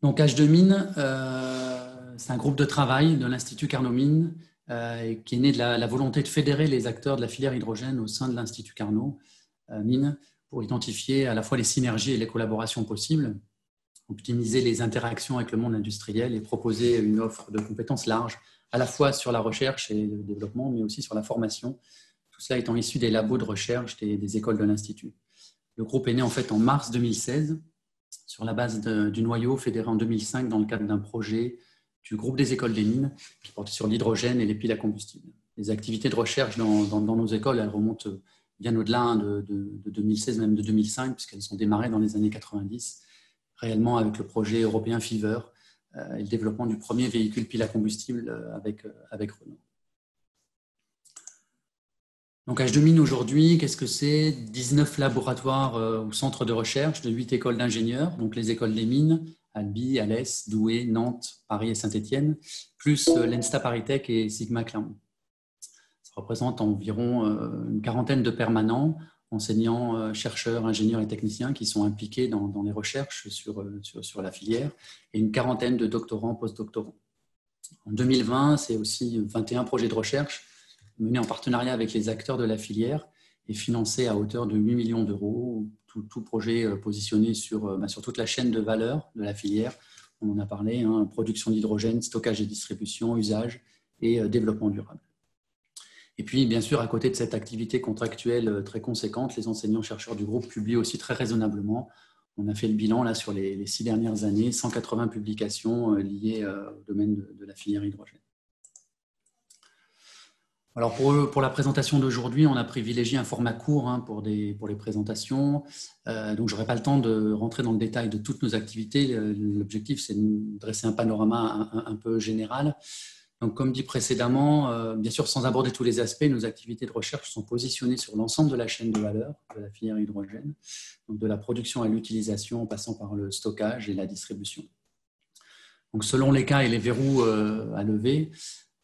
Donc H2Mines, c'est un groupe de travail de l'Institut Carnot Mines qui est né de la volonté de fédérer les acteurs de la filière hydrogène au sein de l'Institut Carnot Mines pour identifier à la fois les synergies et les collaborations possibles, optimiser les interactions avec le monde industriel et proposer une offre de compétences large, à la fois sur la recherche et le développement, mais aussi sur la formation, tout cela étant issu des labos de recherche des écoles de l'Institut. Le groupe est né en fait en mars 2016, sur la base du noyau fédéré en 2005 dans le cadre d'un projet du groupe des écoles des mines qui portait sur l'hydrogène et les piles à combustible. Les activités de recherche dans nos écoles, elles remontent bien au-delà de 2016, même de 2005, puisqu'elles sont démarrées dans les années 90, réellement avec le projet européen Fever et le développement du premier véhicule pile à combustible avec Renault. Donc H2Mines aujourd'hui, qu'est-ce que c'est? 19 laboratoires ou centres de recherche de 8 écoles d'ingénieurs, donc les écoles des mines, Albi, Alès, Douai, Nantes, Paris et Saint-Étienne, plus l'ENSTA ParisTech et Sigma Clermont. Ça représente environ une quarantaine de permanents, enseignants, chercheurs, ingénieurs et techniciens qui sont impliqués dans les recherches sur la filière et une quarantaine de doctorants, post-doctorants. En 2020, c'est aussi 21 projets de recherche menés en partenariat avec les acteurs de la filière et financés à hauteur de 8 millions d'euros, tout projet positionné sur toute la chaîne de valeur de la filière. On en a parlé, production d'hydrogène, stockage et distribution, usage et développement durable. Et puis, bien sûr, à côté de cette activité contractuelle très conséquente, les enseignants-chercheurs du groupe publient aussi très raisonnablement. On a fait le bilan là, sur les 6 dernières années, 180 publications liées au domaine de la filière hydrogène. Alors pour la présentation d'aujourd'hui, on a privilégié un format court pour les présentations. Donc, je n'aurai pas le temps de rentrer dans le détail de toutes nos activités. L'objectif, c'est de dresser un panorama un peu général. Donc, comme dit précédemment, bien sûr, sans aborder tous les aspects, nos activités de recherche sont positionnées sur l'ensemble de la chaîne de valeur de la filière hydrogène, donc de la production à l'utilisation en passant par le stockage et la distribution. Donc, selon les cas et les verrous à lever,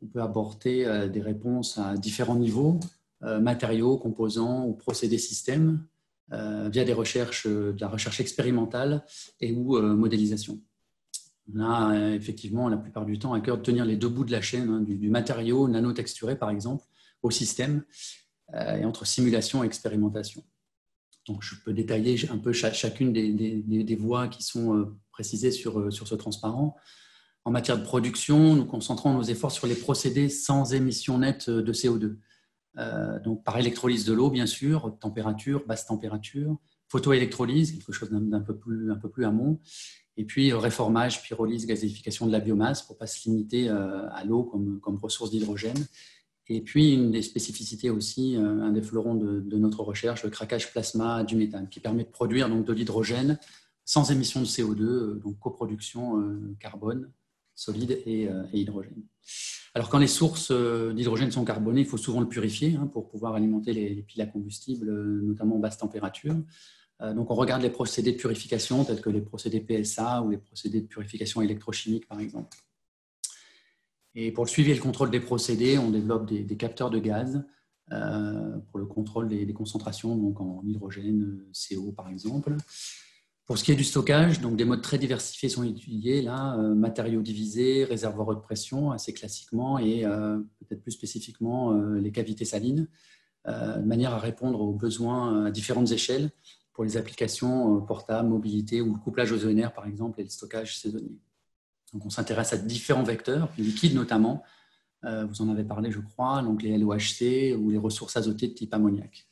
on peut apporter des réponses à différents niveaux, matériaux, composants ou procédés systèmes, via de la recherche expérimentale et ou modélisation. On a effectivement la plupart du temps à cœur de tenir les deux bouts de la chaîne, du matériau nanotexturé par exemple, au système, et entre simulation et expérimentation. Donc je peux détailler un peu chacune des voies qui sont précisées sur ce transparent. En matière de production, nous concentrons nos efforts sur les procédés sans émission nette de CO2. Donc par électrolyse de l'eau, bien sûr, haute température, basse température, photoélectrolyse, quelque chose d'un peu plus amont, et puis réformage, pyrolyse, gazéification de la biomasse pour ne pas se limiter à l'eau comme ressource d'hydrogène. Et puis une des spécificités aussi, un des fleurons de notre recherche, le craquage plasma du méthane, qui permet de produire donc de l'hydrogène sans émission de CO2, donc coproduction carbone solide et hydrogène. Alors quand les sources d'hydrogène sont carbonées, il faut souvent le purifier pour pouvoir alimenter les piles à combustible, notamment basse température. Donc on regarde les procédés de purification tels que les procédés PSA ou les procédés de purification électrochimique par exemple. Et pour le suivi et le contrôle des procédés, on développe des capteurs de gaz pour le contrôle des concentrations donc en hydrogène, CO par exemple. Pour ce qui est du stockage, donc des modes très diversifiés sont étudiés, là, matériaux divisés, réservoirs haute pression, assez classiquement, et peut-être plus spécifiquement les cavités salines, de manière à répondre aux besoins à différentes échelles pour les applications portables, mobilité ou le couplage ozonnaire, par exemple, et le stockage saisonnier. Donc, on s'intéresse à différents vecteurs, liquides notamment, vous en avez parlé, je crois, donc les LOHC ou les ressources azotées de type ammoniac.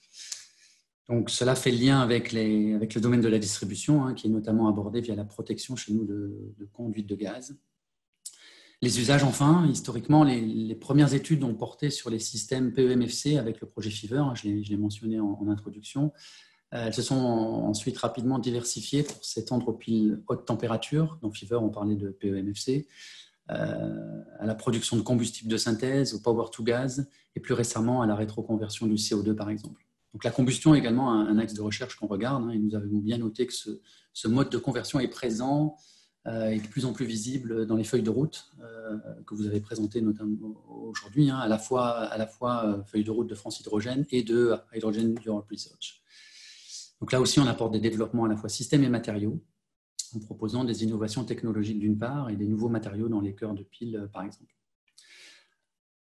Donc, cela fait le lien avec le domaine de la distribution, qui est notamment abordé via la protection chez nous de conduite de gaz. Les usages, enfin, historiquement, les premières études ont porté sur les systèmes PEMFC avec le projet Fever, je l'ai mentionné en introduction. Elles se sont ensuite rapidement diversifiées pour s'étendre aux piles haute température. Dans Fever, on parlait de PEMFC, à la production de combustible de synthèse, au power to gas, et plus récemment à la rétroconversion du CO2, par exemple. Donc, la combustion est également un axe de recherche qu'on regarde, et nous avons bien noté que ce mode de conversion est présent et de plus en plus visible dans les feuilles de route que vous avez présentées notamment aujourd'hui, à la fois feuilles de route de France Hydrogène et de Hydrogen Europe Research. Donc là aussi, on apporte des développements à la fois systèmes et matériaux, en proposant des innovations technologiques d'une part et des nouveaux matériaux dans les cœurs de pile, par exemple.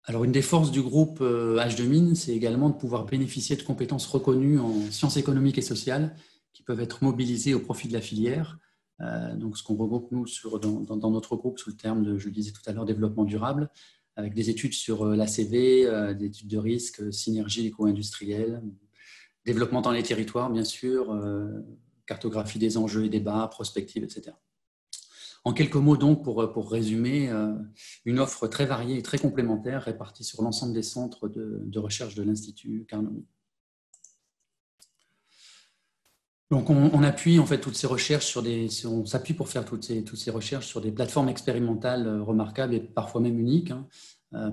Alors, une des forces du groupe H2Mines, c'est également de pouvoir bénéficier de compétences reconnues en sciences économiques et sociales qui peuvent être mobilisées au profit de la filière. Donc, ce qu'on regroupe, nous, dans notre groupe, sous le terme de, je le disais tout à l'heure, développement durable, avec des études sur l'ACV, des études de risque, synergie éco-industrielle, développement dans les territoires, bien sûr, cartographie des enjeux et débats, prospective, etc. En quelques mots, donc, pour résumer, une offre très variée et très complémentaire répartie sur l'ensemble des centres de recherche de l'Institut Carnot. Donc, on appuie en fait toutes ces recherches on s'appuie pour faire toutes ces recherches sur des plateformes expérimentales remarquables et parfois même uniques,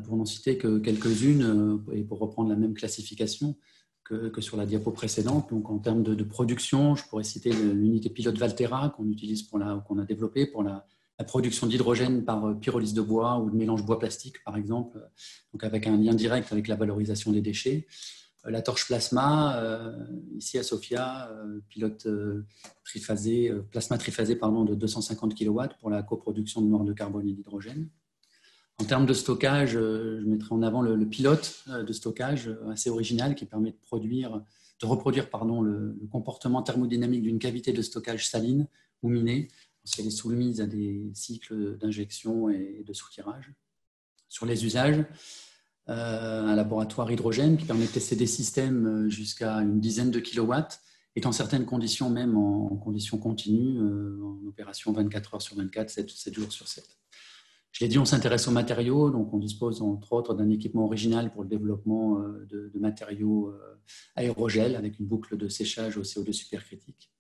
pour n'en citer que quelques-unes, et pour reprendre la même classification que sur la diapo précédente. Donc, en termes de production, je pourrais citer l'unité pilote Valtera qu'on utilise qu'on a développée pour la production d'hydrogène par pyrolyse de bois ou de mélange bois-plastique, par exemple, donc avec un lien direct avec la valorisation des déchets. La torche plasma, ici à Sofia, pilote triphasé, plasma triphasé de 250 kW pour la coproduction de noir de carbone et d'hydrogène. En termes de stockage, je mettrai en avant le pilote de stockage assez original qui permet de reproduire le comportement thermodynamique d'une cavité de stockage saline ou minée, parce qu'elle est soumise à des cycles d'injection et de soutirage. Sur les usages, un laboratoire hydrogène qui permet de tester des systèmes jusqu'à une dizaine de kilowatts, et dans certaines conditions, même en conditions continues, en opération 24 heures sur 24, 7 jours sur 7. Je l'ai dit, on s'intéresse aux matériaux, donc on dispose entre autres d'un équipement original pour le développement de matériaux aérogels avec une boucle de séchage au CO2 supercritique.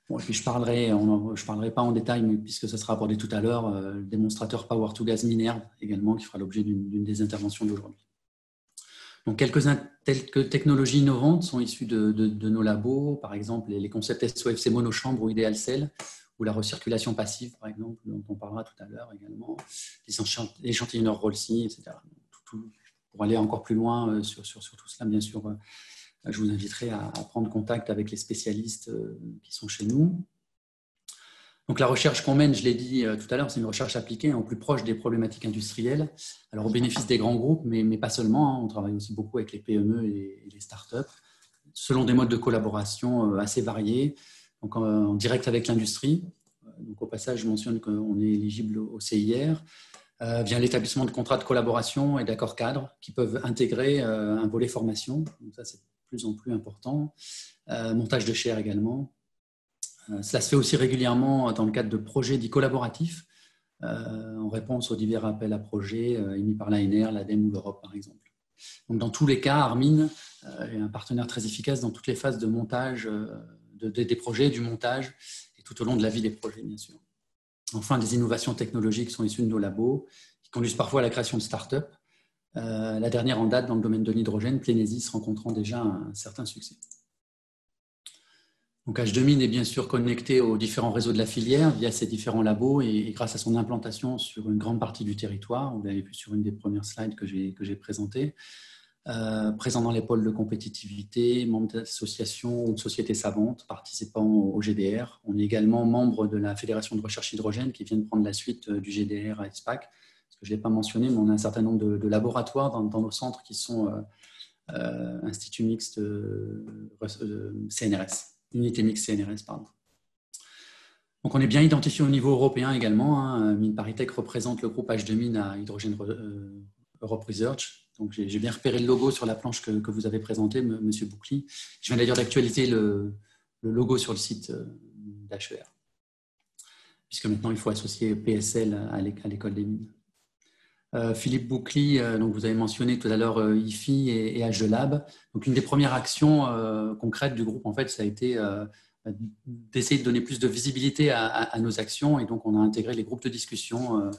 Bon, et puis je parlerai pas en détail, mais puisque ça sera abordé tout à l'heure, le démonstrateur Power-to-Gas Minerve également, qui fera l'objet d'une des interventions d'aujourd'hui. Donc quelques technologies innovantes sont issues de nos labos, par exemple les concepts SOFC monochambre ou Ideal Cell, ou la recirculation passive, par exemple, dont on parlera tout à l'heure également, les échantillonneurs Rolsi, etc. Pour aller encore plus loin sur tout cela, bien sûr, je vous inviterai à prendre contact avec les spécialistes qui sont chez nous. Donc la recherche qu'on mène, je l'ai dit tout à l'heure, c'est une recherche appliquée au plus proche des problématiques industrielles, alors au bénéfice des grands groupes, mais pas seulement. On travaille aussi beaucoup avec les PME et les startups, selon des modes de collaboration assez variés, donc en direct avec l'industrie. Donc au passage, je mentionne qu'on est éligible au CIR, via l'établissement de contrats de collaboration et d'accords cadres qui peuvent intégrer un volet formation. Donc ça, c'est de plus en plus important. Montage de chaires également. Cela se fait aussi régulièrement dans le cadre de projets dits collaboratifs, en réponse aux divers appels à projets émis par l'ANR, l'ADEME ou l'Europe, par exemple. Donc, dans tous les cas, Armin est un partenaire très efficace dans toutes les phases de montage des projets, du montage et tout au long de la vie des projets, bien sûr. Enfin, des innovations technologiques sont issues de nos labos, qui conduisent parfois à la création de start-up. La dernière en date dans le domaine de l'hydrogène, Plénésis, rencontrant déjà un certain succès. Donc H2Mines est bien sûr connecté aux différents réseaux de la filière via ses différents labos et grâce à son implantation sur une grande partie du territoire, vous l'avez vu sur une des premières slides que j'ai présentées, présent dans les pôles de compétitivité, membre d'associations ou de sociétés savantes, participant au GDR. On est également membre de la Fédération de recherche hydrogène qui vient de prendre la suite du GDR à ESPAC. Parce que je ne l'ai pas mentionné, mais on a un certain nombre de laboratoires dans nos centres qui sont Institut mixte CNRS. Unité mixte CNRS, pardon. Donc, on est bien identifié au niveau européen également. Mines Paritech représente le groupe H2Mines à Hydrogène Europe Research. Donc, j'ai bien repéré le logo sur la planche que vous avez présentée, Monsieur Boucli. Je viens d'ailleurs d'actualiser le logo sur le site d'HER, puisque maintenant, il faut associer PSL à l'école des mines. Philippe Boucli, donc vous avez mentionné tout à l'heure IFI et H2Lab. Donc, une des premières actions concrètes du groupe, en fait, ça a été d'essayer de donner plus de visibilité à nos actions. Et donc, on a intégré les groupes de discussion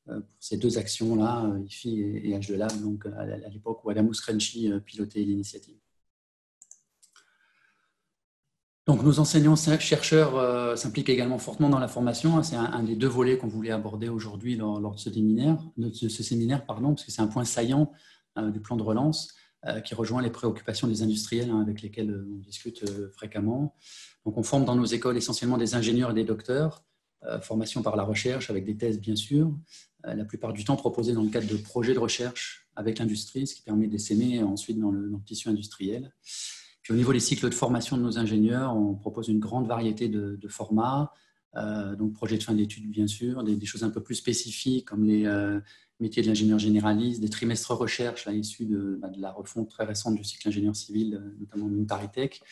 pour ces deux actions-là, IFI et H2Lab, donc à l'époque où Adam Ouscrenchi pilotait l'initiative. Donc, nos enseignants-chercheurs s'impliquent également fortement dans la formation. C'est un des deux volets qu'on voulait aborder aujourd'hui lors de ce séminaire, parce que c'est un point saillant du plan de relance. qui rejoint les préoccupations des industriels avec lesquels on discute fréquemment. Donc, on forme dans nos écoles essentiellement des ingénieurs et des docteurs, formation par la recherche avec des thèses bien sûr, la plupart du temps proposées dans le cadre de projets de recherche avec l'industrie, ce qui permet d'essaimer ensuite dans le tissu industriel. Puis au niveau des cycles de formation de nos ingénieurs, on propose une grande variété de formats, donc projets de fin d'études bien sûr, des choses un peu plus spécifiques comme les métiers de l'ingénieur généraliste, des trimestres recherche issus de la refonte très récente du cycle ingénieur civil, notamment de Paritech,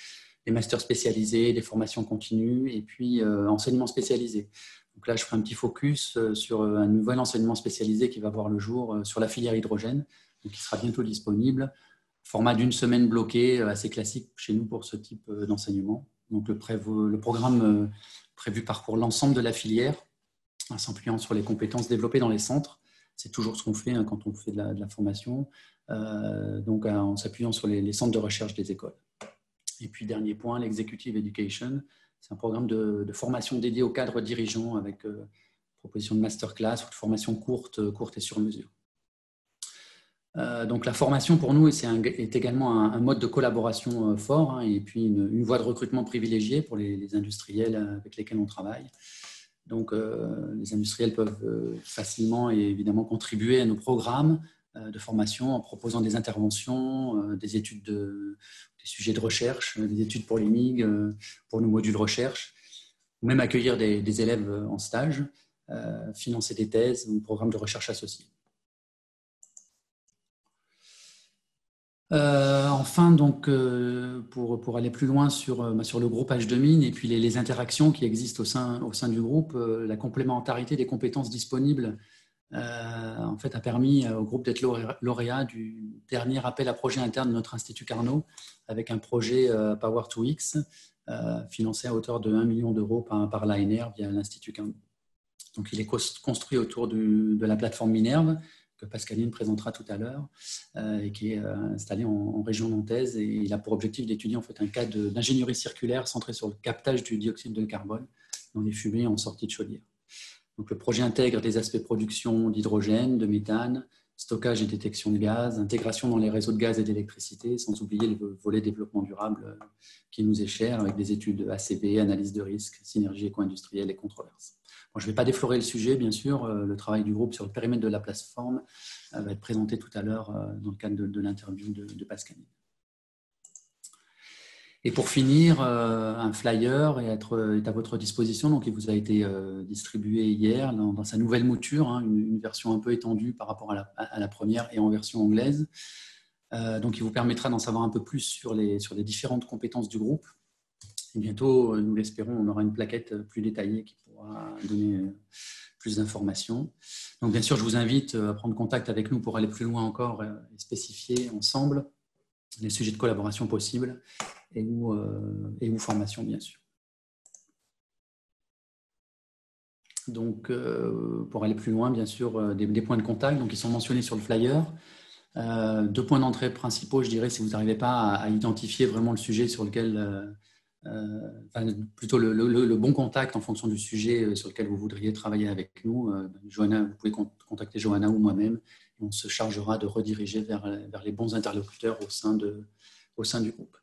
des masters spécialisés, des formations continues et puis enseignement spécialisé. Donc là, je ferai un petit focus sur un nouvel enseignement spécialisé qui va voir le jour sur la filière hydrogène, donc qui sera bientôt disponible. Format d'une semaine bloqué, assez classique chez nous pour ce type d'enseignement. Donc le programme prévu parcourt l'ensemble de la filière, en s'appuyant sur les compétences développées dans les centres. C'est toujours ce qu'on fait quand on fait de la formation, donc en s'appuyant sur les centres de recherche des écoles. Et puis dernier point, l'Executive Education. C'est un programme de formation dédié aux cadres dirigeants avec proposition de masterclass ou de formation courte et sur mesure. Donc la formation pour nous est également un mode de collaboration fort et puis une voie de recrutement privilégiée pour les industriels avec lesquels on travaille. Donc les industriels peuvent facilement et évidemment contribuer à nos programmes de formation en proposant des interventions, des études, des sujets de recherche, des études pour les MIG, pour nos modules recherche, ou même accueillir des élèves en stage, financer des thèses ou programmes de recherche associés. Enfin, donc, pour aller plus loin sur le groupe H2Mines et puis les interactions qui existent au sein du groupe, la complémentarité des compétences disponibles en fait, a permis au groupe d'être lauréat du dernier appel à projet interne de notre Institut Carnot avec un projet Power2X financé à hauteur de 1 million d'euros par l'ANR via l'Institut Carnot. Donc, il est construit autour de la plateforme Minerve que Pascaline présentera tout à l'heure et qui est installée en région nantaise. Et il a pour objectif d'étudier en fait, un cas d'ingénierie circulaire centré sur le captage du dioxyde de carbone dans les fumées en sortie de chaudière. Donc, le projet intègre des aspects production d'hydrogène, de méthane, stockage et détection de gaz, intégration dans les réseaux de gaz et d'électricité, sans oublier le volet développement durable qui nous est cher, avec des études ACB, analyse de risque, synergie éco-industrielle et controverses. Bon, je ne vais pas déflorer le sujet, bien sûr. Le travail du groupe sur le périmètre de la plateforme va être présenté tout à l'heure dans le cadre de l'interview de Pascaline. Et pour finir, un flyer est à votre disposition. Donc, il vous a été distribué hier dans sa nouvelle mouture, une version un peu étendue par rapport à la première et en version anglaise. Donc, il vous permettra d'en savoir un peu plus sur les différentes compétences du groupe. Et bientôt, nous l'espérons, on aura une plaquette plus détaillée qui pourra donner plus d'informations. Donc, bien sûr, je vous invite à prendre contact avec nous pour aller plus loin encore et spécifier ensemble les sujets de collaboration possibles et ou formation, bien sûr. Donc, pour aller plus loin, bien sûr, des points de contact, donc ils sont mentionnés sur le flyer. 2 points d'entrée principaux, je dirais, si vous n'arrivez pas à identifier vraiment le sujet sur lequel, plutôt le bon contact en fonction du sujet sur lequel vous voudriez travailler avec nous. Johanna, vous pouvez contacter Johanna ou moi-même et on se chargera de rediriger vers les bons interlocuteurs au sein du groupe.